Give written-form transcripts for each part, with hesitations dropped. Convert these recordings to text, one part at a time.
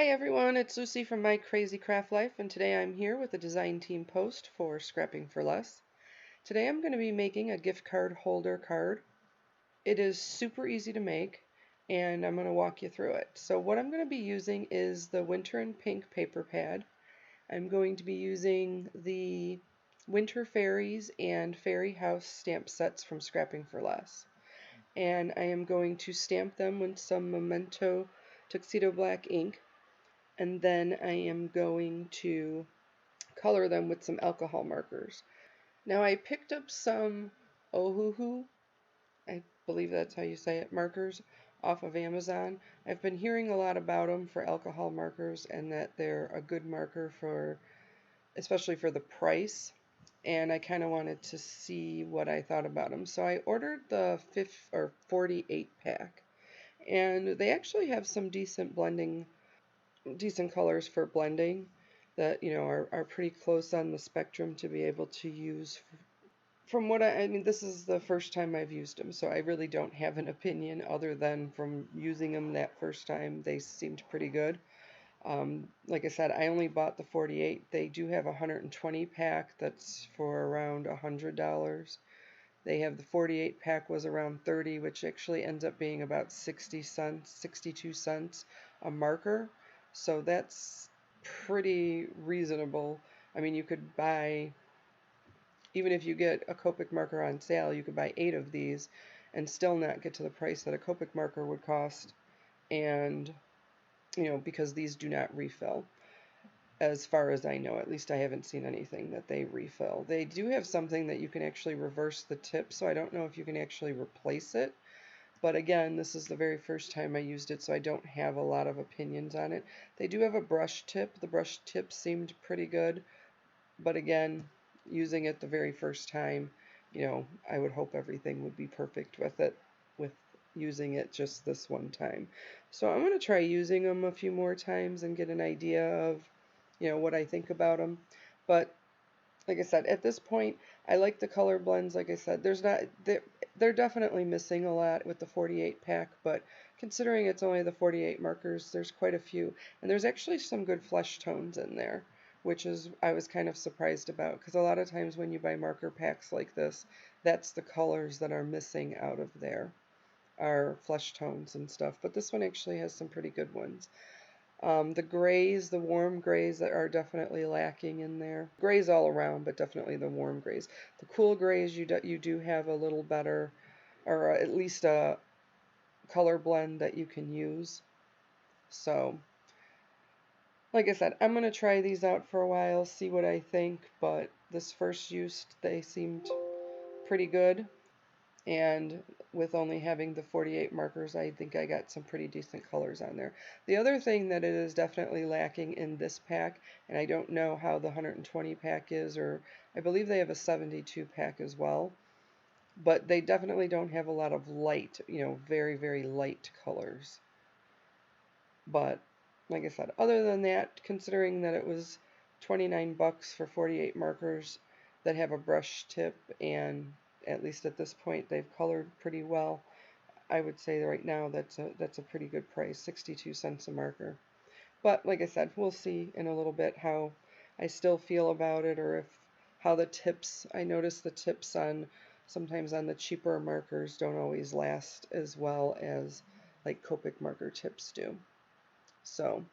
Hi everyone, it's Lucy from My Crazy Craft Life, and today I'm here with a design team post for Scrapping for Less. Today I'm going to be making a gift card holder card. It is super easy to make, and I'm going to walk you through it. So what I'm going to be using is the Winter and Pink paper pad. I'm going to be using the Winter Fairies and Fairy House stamp sets from Scrapping for Less. And I am going to stamp them with some Memento Tuxedo Black ink, and then I am going to color them with some alcohol markers. Now I picked up some Ohuhu, I believe that's how you say it, markers off of Amazon. I've been hearing a lot about them for alcohol markers and that they're a good marker for, especially for the price. And I kind of wanted to see what I thought about them. So I ordered the 48 pack, and they actually have some decent colors for blending that are pretty close on the spectrum to be able to use. From what I mean, this is the first time I've used them, so I really don't have an opinion other than from using them that first time. They seemed pretty good. Like I said, I only bought the 48. They do have a 120 pack that's for around $100. They have the 48 pack was around 30, which actually ends up being about 60 cents, 62 cents a marker. So that's pretty reasonable. I mean, you could buy, even if you get a Copic marker on sale, you could buy 8 of these and still not get to the price that a Copic marker would cost. And, because these do not refill. As far as I know, at least I haven't seen anything that they refill. They do have something that you can actually reverse the tip, so I don't know if you can actually replace it. But again, this is the very first time I used it, so I don't have a lot of opinions on it. They do have a brush tip. The brush tip seemed pretty good, but again, using it the very first time, I would hope everything would be perfect with using it just this one time. So I'm going to try using them a few more times and get an idea of, what I think about them. But like I said, at this point, I like the color blends. Like I said, they're definitely missing a lot with the 48 pack, but considering it's only the 48 markers, there's quite a few. And there's actually some good flesh tones in there, which is I was kind of surprised about, because a lot of times when you buy marker packs like this, that's the colors that are missing out of there, are flesh tones and stuff. But this one actually has some pretty good ones. The grays, the warm grays that are definitely lacking in there. Grays all around, but definitely the warm grays. The cool grays, you do have a little better, or at least a color blend that you can use. So, like I said, I'm going to try these out for a while, see what I think, but this first use, they seemed pretty good. And with only having the 48 markers, I think I got some pretty decent colors on there. The other thing that it is definitely lacking in this pack, and I don't know how the 120 pack is, or I believe they have a 72 pack as well, but they definitely don't have a lot of light, very, very light colors. But like I said, other than that, considering that it was 29 bucks for 48 markers that have a brush tip, and at least at this point they've colored pretty well, I would say right now that's a pretty good price, 62 cents a marker. But like I said, we'll see in a little bit how I still feel about it, or if how the tips, I notice the tips on sometimes on the cheaper markers don't always last as well as like Copic marker tips do. So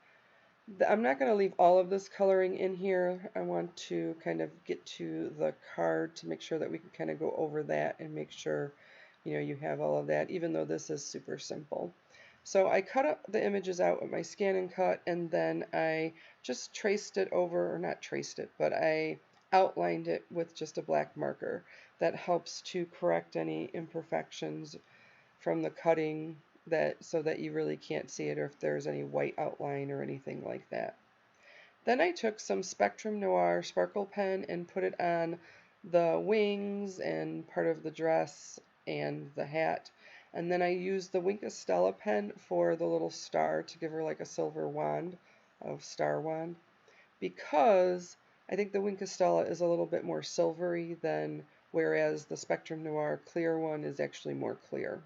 I'm not going to leave all of this coloring in here. I want to kind of get to the card to make sure that we can kind of go over that and make sure, you have all of that, even though this is super simple. So I cut up the images out with my scan and cut, and then I just traced it over, or not traced it, but I outlined it with just a black marker. That helps to correct any imperfections from the cutting, so that you really can't see it, or if there's any white outline or anything like that. Then I took some Spectrum Noir sparkle pen and put it on the wings and part of the dress and the hat. And then I used the Wink of Stella pen for the little star to give her like a silver wand, of star wand, because I think the Wink of Stella is a little bit more silvery than, whereas the Spectrum Noir clear one is actually more clear.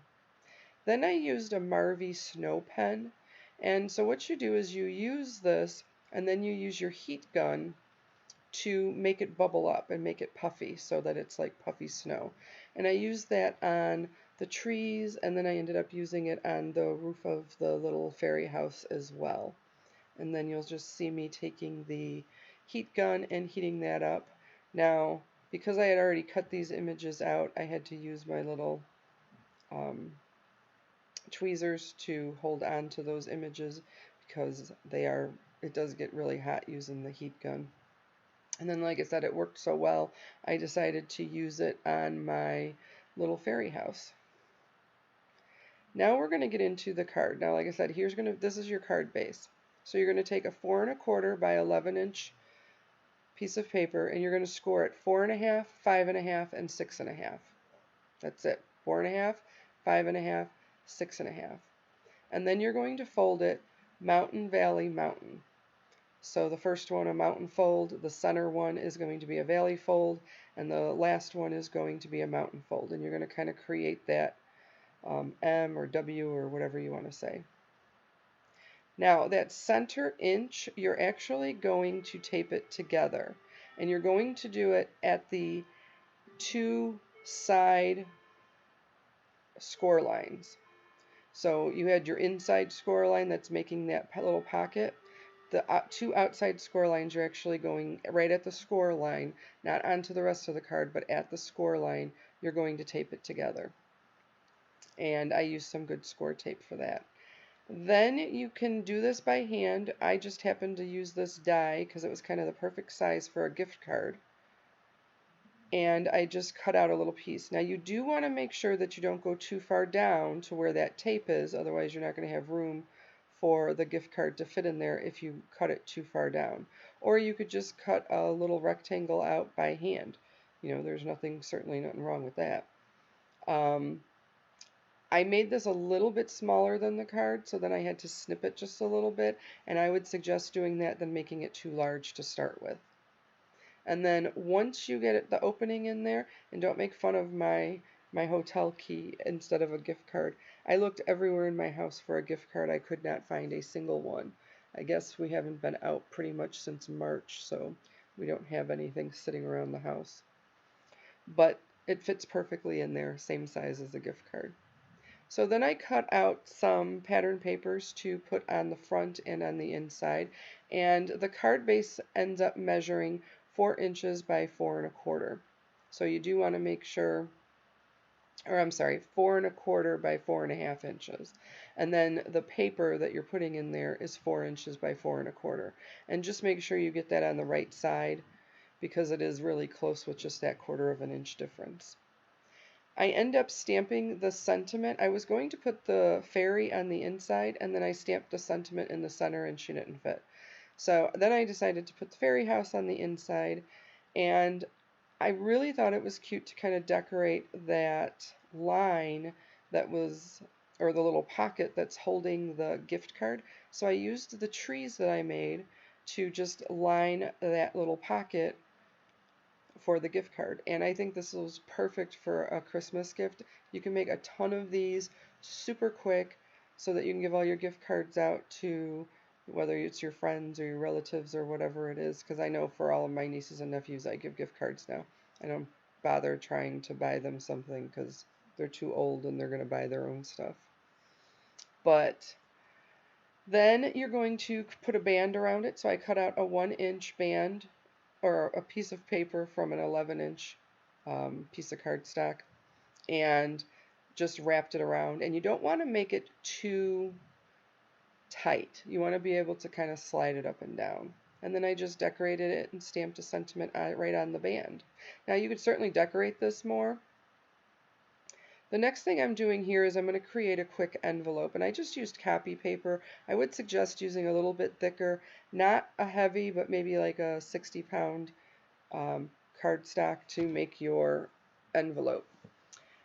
Then I used a Marvy Snow pen, And so what you do is you use this and then you use your heat gun to make it bubble up and make it puffy so that it's like puffy snow. And I used that on the trees, and then I ended up using it on the roof of the little fairy house as well. And then you'll just see me taking the heat gun and heating that up. Now, because I had already cut these images out, I had to use my little um, tweezers to hold on to those images because it does get really hot using the heat gun. And then, like I said, it worked so well, I decided to use it on my little fairy house. Now we're going to get into the card. Now, like I said, this is your card base. So you're going to take a 4 1/4 by 11-inch piece of paper, and you're going to score it 4.5, 5.5, and 6.5. That's it. 4.5, 5.5, 6.5. And then you're going to fold it mountain, valley, mountain. So the first one, a mountain fold, the center one is going to be a valley fold, and the last one is going to be a mountain fold. And you're going to kind of create that M or W or whatever you want to say. Now that center inch, you're actually going to tape it together. And you're going to do it at the 2 side score lines. So you had your inside score line that's making that little pocket. The 2 outside score lines are actually going right at the score line, not onto the rest of the card, but at the score line, you're going to tape it together. And I used some good score tape for that. Then you can do this by hand. I just happened to use this die because it was kind of the perfect size for a gift card. And I just cut out a little piece. Now you do want to make sure that you don't go too far down to where that tape is, otherwise you're not going to have room for the gift card to fit in there if you cut it too far down. Or you could just cut a little rectangle out by hand. You know, there's certainly nothing wrong with that. I made this a little bit smaller than the card, so then I had to snip it just a little bit, and I would suggest doing that than making it too large to start with. And then once you get the opening in there, and don't make fun of my hotel key instead of a gift card. I looked everywhere in my house for a gift card. I could not find a single one. I guess we haven't been out pretty much since March, so we don't have anything sitting around the house. But it fits perfectly in there, same size as a gift card. So then I cut out some pattern papers to put on the front and on the inside, and the card base ends up measuring 4 inches by 4 1/4. So you do want to make sure, or I'm sorry, 4 1/4 by 4.5 inches. And then the paper that you're putting in there is 4 inches by 4 1/4. And just make sure you get that on the right side because it is really close with just that 1/4 of an inch difference. I end up stamping the sentiment. I was going to put the fairy on the inside, and then I stamped the sentiment in the center, and she didn't fit. So then I decided to put the fairy house on the inside, and I really thought it was cute to kind of decorate that line that was, or the little pocket that's holding the gift card. So I used the trees that I made to just line that little pocket for the gift card. And I think this was perfect for a Christmas gift. You can make a ton of these super quick so that you can give all your gift cards out to whether it's your friends or your relatives or whatever it is, because I know for all of my nieces and nephews I give gift cards now. I don't bother trying to buy them something because they're too old and they're going to buy their own stuff. But then you're going to put a band around it. So I cut out a 1-inch band or a piece of paper from an 11-inch piece of cardstock and just wrapped it around. And you don't want to make it too tight. You want to be able to kind of slide it up and down. And then I just decorated it and stamped a sentiment right on the band. Now you could certainly decorate this more. The next thing I'm doing here is I'm going to create a quick envelope, and I just used copy paper. I would suggest using a little bit thicker, not a heavy, but maybe like a 60-pound cardstock to make your envelope.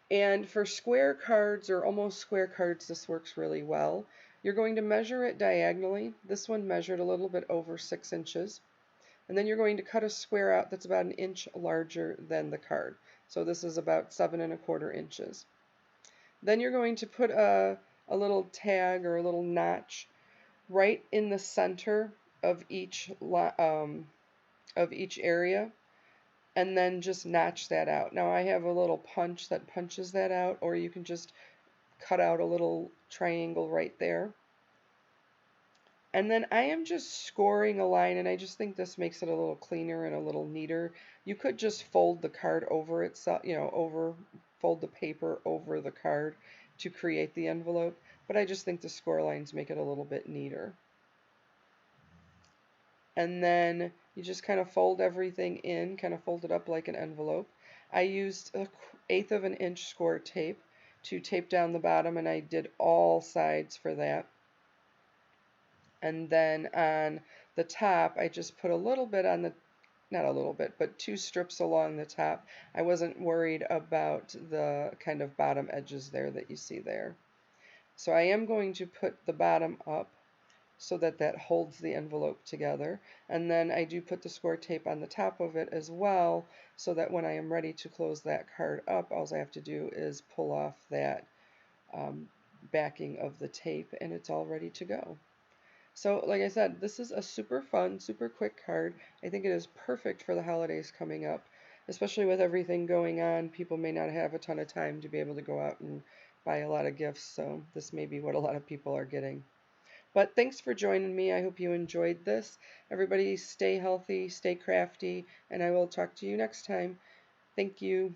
And for square cards or almost square cards, this works really well. You're going to measure it diagonally. This one measured a little bit over 6 inches. And then you're going to cut a square out that's about 1 inch larger than the card. So this is about 7 1/4 inches. Then you're going to put a little tag or a little notch right in the center of each area, and then just notch that out. Now I have a little punch that punches that out, or you can just cut out a little triangle right there. And then I am just scoring a line, and I just think this makes it a little cleaner and a little neater. You could just fold the card over itself, fold the paper over the card to create the envelope, but I just think the score lines make it a little bit neater. And then you just kind of fold everything in, kind of fold it up like an envelope. I used 1/8 of an inch score tape to tape down the bottom, and I did all sides for that. And then on the top, I just put a little bit on the, not a little bit, but 2 strips along the top. I wasn't worried about the kind of bottom edges there that you see there. So I am going to put the bottom up so that that holds the envelope together. And then I do put the score tape on the top of it as well, so that when I am ready to close that card up, all I have to do is pull off that backing of the tape, and it's all ready to go. So, like I said, this is a super fun, super quick card. I think it is perfect for the holidays coming up, especially with everything going on. People may not have a ton of time to be able to go out and buy a lot of gifts, so this may be what a lot of people are getting. But thanks for joining me. I hope you enjoyed this. Everybody stay healthy, stay crafty, and I will talk to you next time. Thank you.